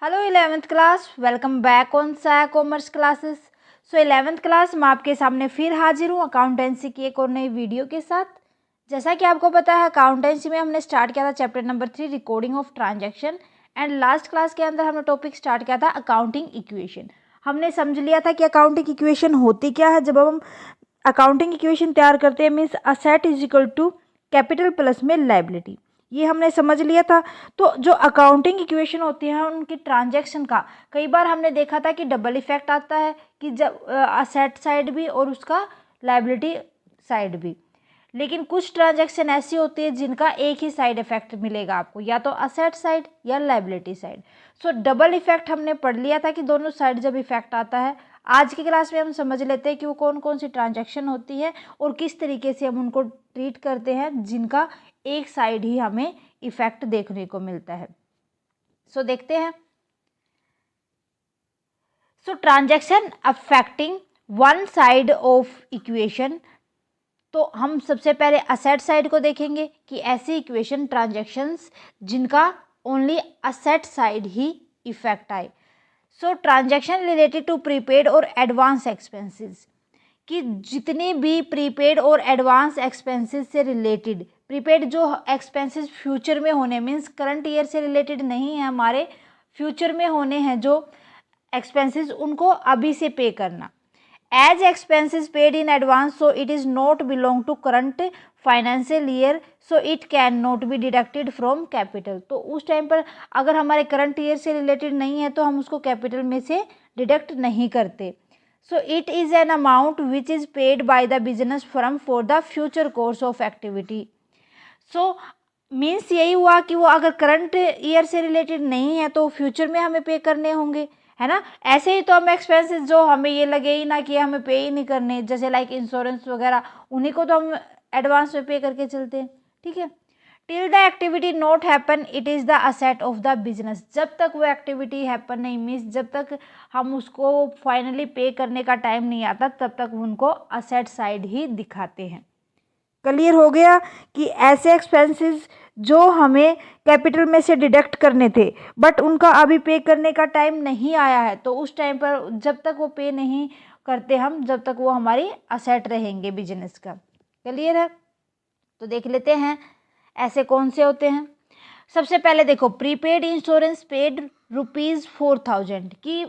Hello 11th class, welcome back on साया commerce classes. सो 11th class मैं आपके सामने फिर हाजिर हूँ अकाउंटेंसी की एक और नई वीडियो के साथ। जैसा कि आपको पता है, अकाउंटेंसी में हमने स्टार्ट किया था chapter number 3 recording of transaction, and last class के अंदर हमने टॉपिक स्टार्ट किया था अकाउंटिंग इक्वेशन। हमने समझ लिया था कि अकाउंटिंग इक्वेशन होती क्या है। जब हम अकाउंटिंग इक्वेशन तैयार करते हैं means asset is equal to capital plus में लायबिलिटी, ये हमने समझ लिया था। तो जो अकाउंटिंग इक्वेशन होती है उनकी ट्रांजैक्शन का कई बार हमने देखा था कि डबल इफेक्ट आता है कि जब असेट साइड भी और उसका लायबिलिटी साइड भी। लेकिन कुछ ट्रांजैक्शन ऐसी होती है जिनका एक ही साइड इफेक्ट मिलेगा आपको, या तो असेट साइड या लायबिलिटी साइड। सो डबल इफेक्ट हमने पढ़ लिया था कि दोनों साइड जब इफेक्ट आता है। आज की क्लास में हम समझ लेते हैं कि वो कौन कौन सी ट्रांजैक्शन होती है और किस तरीके से हम उनको ट्रीट करते हैं जिनका एक साइड ही हमें इफेक्ट देखने को मिलता है। सो देखते हैं। So transaction affecting one side of equation. तो हम सबसे पहले असेट साइड को देखेंगे कि ऐसी इक्वेशन ट्रांजैक्शंस जिनका ओनली असेट साइड ही इफेक्ट आए। सो ट्रांजैक्शन रिलेटेड टू प्रीपेड और एडवांस एक्सपेंसेस, कि जितने भी प्रीपेड और एडवांस एक्सपेंसेस से रिलेटेड, प्रीपेड जो एक्सपेंसेस फ्यूचर में होने मीन्स करंट ईयर से रिलेटेड नहीं है, हमारे फ्यूचर में होने हैं जो एक्सपेंसेस, उनको अभी से पे करना। As expenses paid in advance so it is not belong to current financial year so it can not be deducted from capital. तो उस टाइम पर अगर हमारे करंट ईयर से रिलेटेड नहीं है तो हम उसको कैपिटल में से डिडक्ट नहीं करते। सो it is an amount which is paid by the business firm for the future course of activity. So means यही हुआ कि वो अगर करंट ईयर से रिलेटेड नहीं है तो फ्यूचर में हमें पे करने होंगे, है ना। ऐसे ही तो हम एक्सपेंसेस जो हमें ये लगे ही ना कि हमें पे ही नहीं करने, जैसे लाइक इंश्योरेंस वगैरह, उन्हीं को तो हम एडवांस में पे करके चलते हैं, ठीक है। Till the activity not happen it is the asset of the business. जब तक वो एक्टिविटी हैपन नहीं मीन्स जब तक हम उसको फाइनली पे करने का टाइम नहीं आता तब तक उनको असेट साइड ही दिखाते हैं। क्लियर हो गया कि ऐसे एक्सपेंसेस जो हमें कैपिटल में से डिडक्ट करने थे बट उनका अभी पे करने का टाइम नहीं आया है, तो उस टाइम पर जब तक वो पे नहीं करते हम, जब तक वो हमारी असेट रहेंगे बिजनेस का। क्लियर है। तो देख लेते हैं ऐसे कौन से होते हैं। सबसे पहले देखो, प्रीपेड इंश्योरेंस पेड ₹4000 की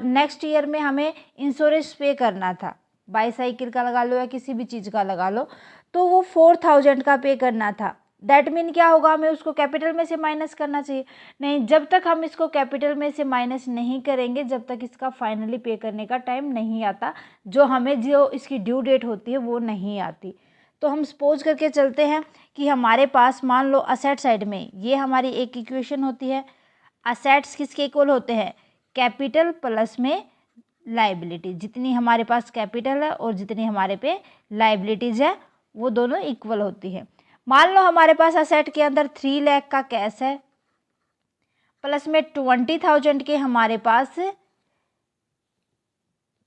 नेक्स्ट ईयर में हमें इंश्योरेंस पे करना था, बाईसाइकिल का लगा लो या किसी भी चीज़ का लगा लो, तो वो 4000 का पे करना था। दैट मीन क्या होगा, हमें उसको कैपिटल में से माइनस करना चाहिए। नहीं, जब तक हम इसको कैपिटल में से माइनस नहीं करेंगे जब तक इसका फाइनली पे करने का टाइम नहीं आता, जो हमें जो इसकी ड्यू डेट होती है वो नहीं आती। तो हम सपोज करके चलते हैं कि हमारे पास मान लो असेट साइड में ये हमारी एक इक्वेशन होती है। असेट्स किसके इक्वल होते हैं, कैपिटल प्लस में लाइबिलिटी। जितनी हमारे पास कैपिटल है और जितनी हमारे पे लाइबिलिटीज है वो दोनों इक्वल होती है। मान लो हमारे पास असेट के अंदर 3 लाख का कैश है, प्लस में 20,000 के हमारे पास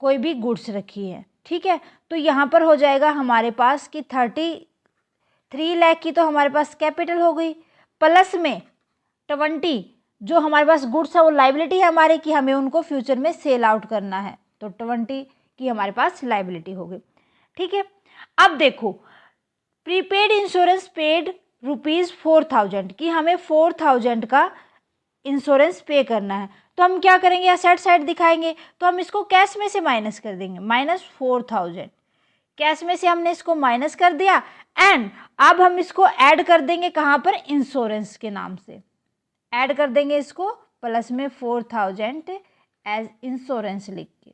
कोई भी गुड्स रखी है, ठीक है। तो यहाँ पर हो जाएगा हमारे पास कि 33 लाख की तो हमारे पास कैपिटल हो गई, प्लस में 20 जो हमारे पास गुड्स है वो लाइबिलिटी है हमारे कि हमें उनको फ्यूचर में सेल आउट करना है, तो 20 की हमारे पास लाइबिलिटी हो गई, ठीक है। अब देखो, प्रीपेड इंश्योरेंस पेड ₹4000 की हमें 4000 का इंश्योरेंस पे करना है, तो हम क्या करेंगे, असेट साइड दिखाएंगे, तो हम इसको कैश में से माइनस कर देंगे, -4000 कैश में से हमने इसको माइनस कर दिया। एंड अब हम इसको ऐड कर देंगे कहाँ पर, इंश्योरेंस के नाम से ऐड कर देंगे इसको, प्लस में 4000 एज इंश्योरेंस लिख के।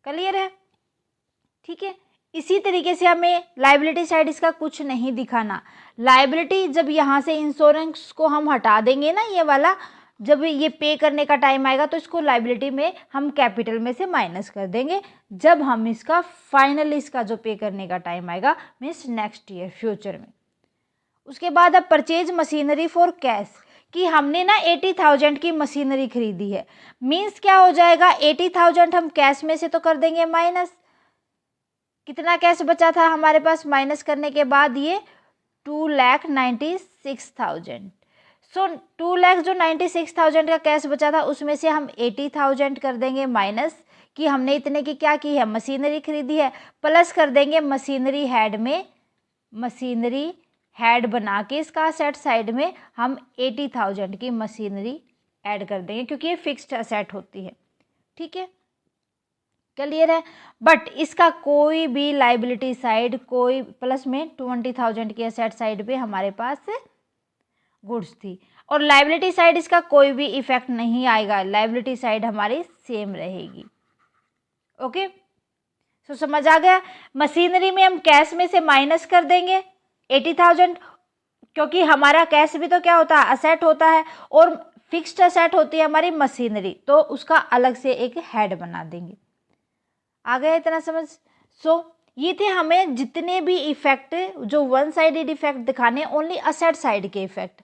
क्लियर है, ठीक है। इसी तरीके से हमें लाइबिलिटी साइड इसका कुछ नहीं दिखाना। लाइबिलिटी जब यहाँ से इंश्योरेंस को हम हटा देंगे ना, ये वाला, जब ये पे करने का टाइम आएगा तो इसको लाइबिलिटी में हम कैपिटल में से माइनस कर देंगे, जब हम इसका फाइनली इसका जो पे करने का टाइम आएगा मीन्स नेक्स्ट ईयर फ्यूचर में। उसके बाद अब परचेज मशीनरी फॉर कैश, कि हमने ना 80,000 की मशीनरी खरीदी है, मीन्स क्या हो जाएगा, 80,000 हम कैश में से तो कर देंगे माइनस, कितना कैश बचा था हमारे पास माइनस करने के बाद, ये 2,96,000। सो 2,96,000 का कैश बचा था, उसमें से हम 80,000 कर देंगे माइनस, कि हमने इतने की क्या की है, मशीनरी खरीदी है, प्लस कर देंगे मशीनरी हेड में, मशीनरी हेड बना के इसका असेट साइड में हम 80,000 की मशीनरी ऐड कर देंगे, क्योंकि ये फिक्स्ड असेट होती है। ठीक है, क्लियर है। बट इसका कोई भी लाइबिलिटी साइड, कोई प्लस में 20,000 की असेट साइड पे हमारे पास गुड्स थी, और लाइबिलिटी साइड इसका कोई भी इफेक्ट नहीं आएगा, लाइबिलिटी साइड हमारी सेम रहेगी। ओके, सो समझ आ गया। मशीनरी में हम कैश में से माइनस कर देंगे 80,000, क्योंकि हमारा कैश भी तो क्या होता है, असेट होता है, और फिक्स्ड असेट होती है हमारी मशीनरी, तो उसका अलग से एक हेड बना देंगे। आ गया इतना समझ। सो ये थे हमें जितने भी इफेक्ट, जो वन साइडेड इफेक्ट दिखाने, ओनली असेट साइड के इफेक्ट।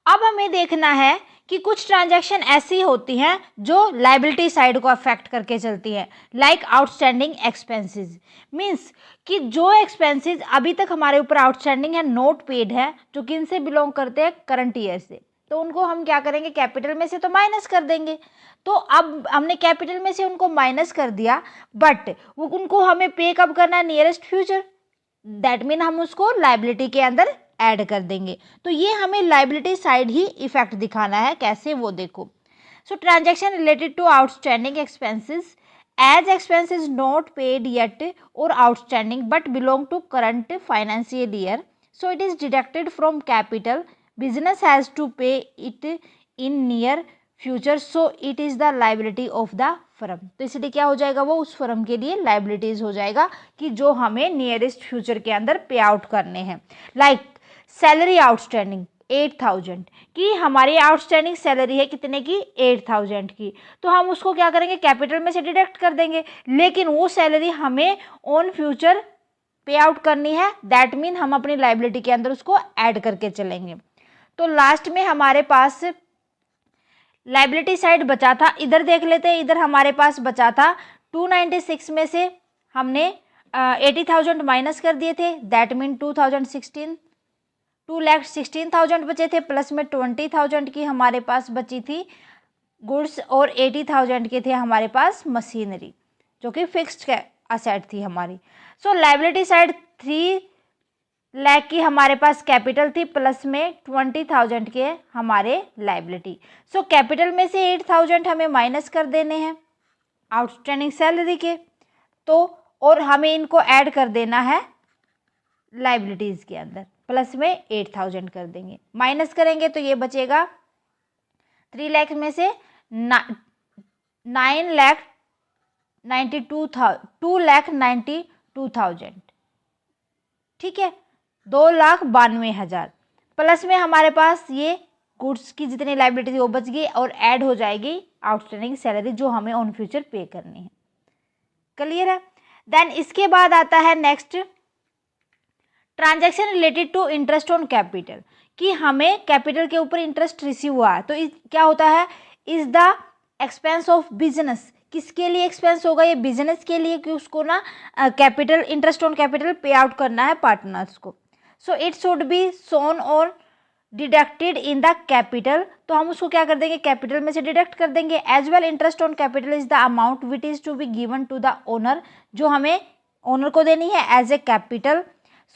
अब हमें देखना है कि कुछ ट्रांजैक्शन ऐसी होती हैं जो लाइबिलिटी साइड को अफेक्ट करके चलती हैं, लाइक आउटस्टैंडिंग एक्सपेंसेस। मींस कि जो एक्सपेंसेस अभी तक हमारे ऊपर आउटस्टैंडिंग है, नोट पेड है, जो किन से बिलोंग करते हैं, करंट ईयर से, तो उनको हम क्या करेंगे, कैपिटल में से तो माइनस कर देंगे। तो अब हमने कैपिटल में से उनको माइनस कर दिया, बट वो उनको हमें पे कब करना है, नियरेस्ट फ्यूचर, दैट मीन हम उसको लाइबिलिटी के अंदर ऐड कर देंगे। तो ये हमें लाइबिलिटी साइड ही इफेक्ट दिखाना है, कैसे वो देखो। So transaction related to outstanding expenses as expenses not paid yet और outstanding but belong to current financial year, so it is deducted from capital, business has to pay it in near future, so it is the liability of the firm. तो इसलिए क्या हो जाएगा, वो उस firm के लिए लाइबिलिटीज हो जाएगा, कि जो हमें नियरेस्ट फ्यूचर के अंदर पे आउट करने हैं। लाइक सैलरी आउटस्टैंडिंग 8,000 की, हमारी आउटस्टैंडिंग सैलरी है कितने की, 8,000 की, तो हम उसको क्या करेंगे, कैपिटल में से डिडक्ट कर देंगे, लेकिन वो सैलरी हमें ऑन फ्यूचर पे आउट करनी है, दैट मीन हम अपनी लाइबिलिटी के अंदर उसको ऐड करके चलेंगे। तो लास्ट में हमारे पास लाइबिलिटी साइड बचा था, इधर देख लेते हैं, इधर हमारे पास बचा था 296 में से हमने 80,000 माइनस कर दिए थे, दैट मीन 2,16,000 बचे थे, प्लस में 20,000 की हमारे पास बची थी गुड्स, और 80,000 के थे हमारे पास मशीनरी, जो कि फिक्स्ड असेट थी हमारी। सो लाइबिलिटी साइड 3 लाख की हमारे पास कैपिटल थी, प्लस में 20,000 के हमारे लाइबिलिटी। सो कैपिटल में से 8,000 हमें माइनस कर देने हैं आउटस्टैंडिंग सैलरी के, तो और हमें इनको ऐड कर देना है लाइबिलिटीज़ के अंदर, प्लस में 8,000 कर देंगे, माइनस करेंगे तो ये बचेगा 3 लाख में से 2,92,000, ठीक है, 2,92,000, प्लस में हमारे पास ये गुड्स की जितनी लाइबिलिटी थी वो बच गई, और ऐड हो जाएगी आउटस्टैंडिंग सैलरी जो हमें ऑन फ्यूचर पे करनी है। क्लियर है। देन इसके बाद आता है next transaction related to interest on capital, कि हमें कैपिटल के ऊपर इंटरेस्ट रिसीव हुआ, तो क्या होता है, is the expense of business. किसके लिए एक्सपेंस होगा, ये बिजनेस के लिए, कि उसको ना कैपिटल, इंटरेस्ट ऑन कैपिटल पे आउट करना है पार्टनर्स को। सो इट शुड बी सोन और डिडक्टेड इन द कैपिटल, तो हम उसको क्या कर देंगे, कैपिटल में से डिडक्ट कर देंगे। As well interest on capital is the amount which is to be given to the owner, जो हमें ओनर को देनी है as a capital.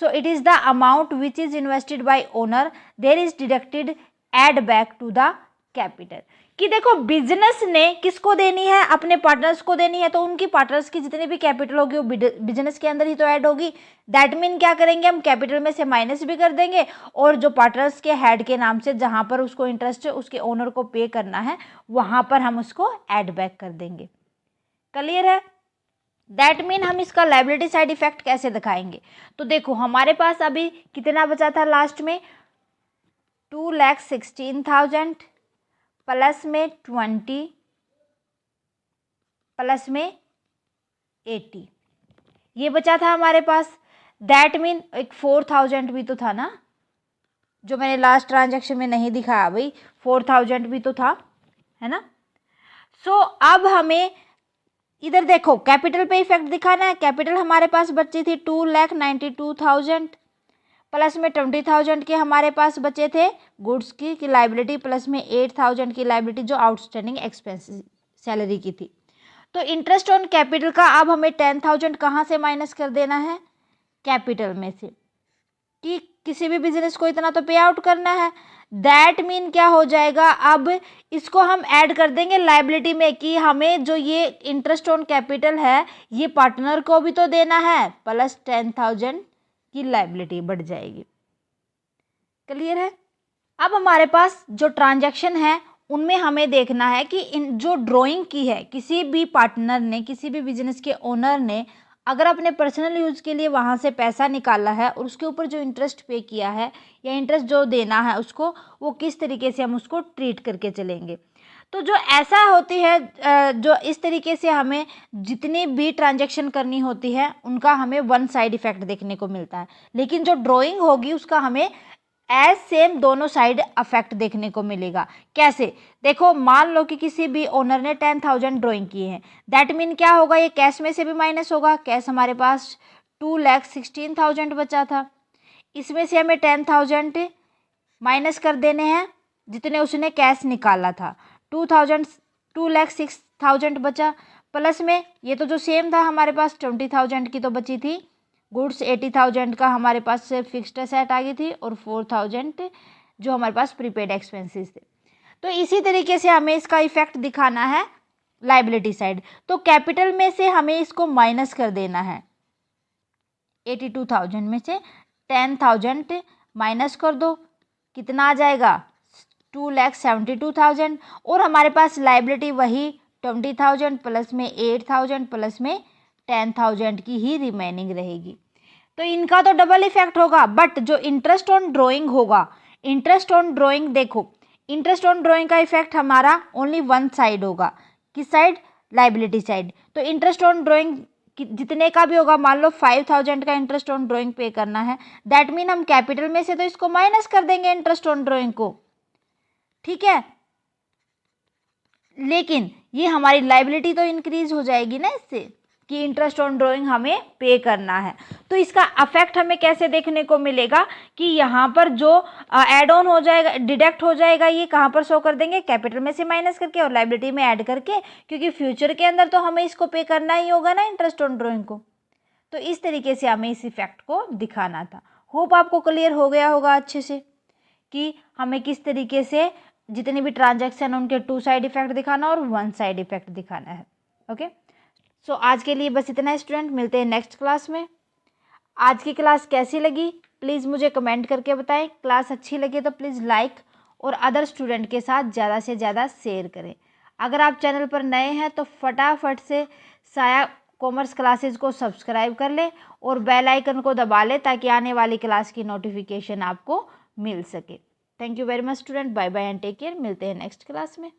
So it is the amount which is invested by owner, there is deducted add back to the capital. कि देखो business ने किसको देनी है, अपने पार्टनर्स को देनी है, तो उनकी पार्टनर्स की जितनी भी कैपिटल होगी वो बिजनेस के अंदर ही तो ऐड होगी। दैट मीन क्या करेंगे, हम कैपिटल में से माइनस भी कर देंगे, और जो पार्टनर्स के हेड के नाम से जहां पर उसको इंटरेस्ट है, उसके ओनर को पे करना है, वहां पर हम उसको ऐड बैक कर देंगे। क्लियर है। दैट मीन हम इसका लाइबिलिटी साइड इफेक्ट कैसे दिखाएंगे, तो देखो हमारे पास अभी कितना बचा था लास्ट में, 2,16,000 प्लस में 20 प्लस में 80, ये बचा था हमारे पास। दैट मीन एक 4,000 भी तो था ना, जो मैंने लास्ट ट्रांजैक्शन में नहीं दिखाया भाई, 4,000 भी तो था, है ना। सो अब हमें इधर देखो कैपिटल पे इफेक्ट दिखाना है। कैपिटल हमारे पास बची थी 2,92,000 प्लस में 20,000 के हमारे पास बचे थे गुड्स की लाइबिलिटी, प्लस में 8,000 की लाइबिलिटी जो आउटस्टैंडिंग एक्सपेंसेस सैलरी की थी। तो इंटरेस्ट ऑन कैपिटल का अब हमें 10,000 कहाँ से माइनस कर देना है, कैपिटल में से, कि किसी भी बिजनेस को इतना तो पे आउट करना है। दैट मीन क्या हो जाएगा, अब इसको हम ऐड कर देंगे लाइबिलिटी में कि हमें जो ये इंटरेस्ट ऑन कैपिटल है ये पार्टनर को भी तो देना है, प्लस 10,000 की लाइबिलिटी बढ़ जाएगी। क्लियर है। अब हमारे पास जो ट्रांजैक्शन है उनमें हमें देखना है कि इन जो ड्राइंग की है किसी भी पार्टनर ने, किसी भी बिजनेस के ओनर ने अगर अपने पर्सनल यूज़ के लिए वहाँ से पैसा निकाला है और उसके ऊपर जो इंटरेस्ट पे किया है या इंटरेस्ट जो देना है उसको, वो किस तरीके से हम उसको ट्रीट करके चलेंगे। तो जो ऐसा होती है जो इस तरीके से हमें जितनी भी ट्रांजैक्शन करनी होती है उनका हमें वन साइड इफेक्ट देखने को मिलता है, लेकिन जो ड्राइंग होगी उसका हमें एज सेम दोनों साइड अफेक्ट देखने को मिलेगा। कैसे, देखो मान लो कि किसी भी ओनर ने 10,000 ड्राइंग किए हैं, दैट मीन क्या होगा, ये कैश में से भी माइनस होगा। कैश हमारे पास 2,16,000 बचा था, इसमें से हमें 10,000 माइनस कर देने हैं जितने उसने कैश निकाला था। 2,06,000 बचा, प्लस में ये तो जो सेम था हमारे पास 20,000 की तो बची थी गुड्स, 80,000 का हमारे पास फिक्स्ड एसेट आ गई थी और 4,000 जो हमारे पास प्रीपेड एक्सपेंसेस थे। तो इसी तरीके से हमें इसका इफेक्ट दिखाना है लाइबिलिटी साइड। तो कैपिटल में से हमें इसको माइनस कर देना है, 82,000 में से 10,000 माइनस कर दो, कितना आ जाएगा 2,72,000, और हमारे पास लाइबिलिटी वही 20,000 प्लस में 8,000 प्लस में 10,000 की ही रिमेनिंग रहेगी। तो इनका तो डबल इफेक्ट होगा, बट जो इंटरेस्ट ऑन ड्राइंग होगा, इंटरेस्ट ऑन ड्राइंग देखो, इंटरेस्ट ऑन ड्राइंग का इफेक्ट हमारा ओनली वन साइड होगा, किस साइड, लाइबिलिटी साइड। तो इंटरेस्ट ऑन ड्राइंग जितने का भी होगा, मान लो 5,000 का इंटरेस्ट ऑन ड्राइंग पे करना है, दैट मीन हम कैपिटल में से तो इसको माइनस कर देंगे इंटरेस्ट ऑन ड्राइंग को, ठीक है, लेकिन ये हमारी लाइबिलिटी तो इंक्रीज हो जाएगी ना इससे, कि इंटरेस्ट ऑन ड्राइंग हमें पे करना है। तो इसका अफेक्ट हमें कैसे देखने को मिलेगा कि यहाँ पर जो ऐड ऑन हो जाएगा, डिडक्ट हो जाएगा, ये कहाँ पर शो कर देंगे, कैपिटल में से माइनस करके और लाइबिलिटी में ऐड करके, क्योंकि फ्यूचर के अंदर तो हमें इसको पे करना ही होगा ना इंटरेस्ट ऑन ड्राइंग को। तो इस तरीके से हमें इस इफेक्ट को दिखाना था। होप आपको क्लियर हो गया होगा अच्छे से कि हमें किस तरीके से जितनी भी ट्रांजैक्शन उनके टू साइड इफेक्ट दिखाना और वन साइड इफेक्ट दिखाना है। ओके, सो आज के लिए बस इतना है स्टूडेंट, मिलते हैं नेक्स्ट क्लास में। आज की क्लास कैसी लगी प्लीज़ मुझे कमेंट करके बताएं। क्लास अच्छी लगी तो प्लीज़ लाइक और अदर स्टूडेंट के साथ ज़्यादा से ज़्यादा शेयर करें। अगर आप चैनल पर नए हैं तो फटाफट से साया कॉमर्स क्लासेस को सब्सक्राइब कर लें और बेल आइकन को दबा लें ताकि आने वाली क्लास की नोटिफिकेशन आपको मिल सके। Thank you very much student, bye bye and take care. मिलते हैं नेक्स्ट क्लास में।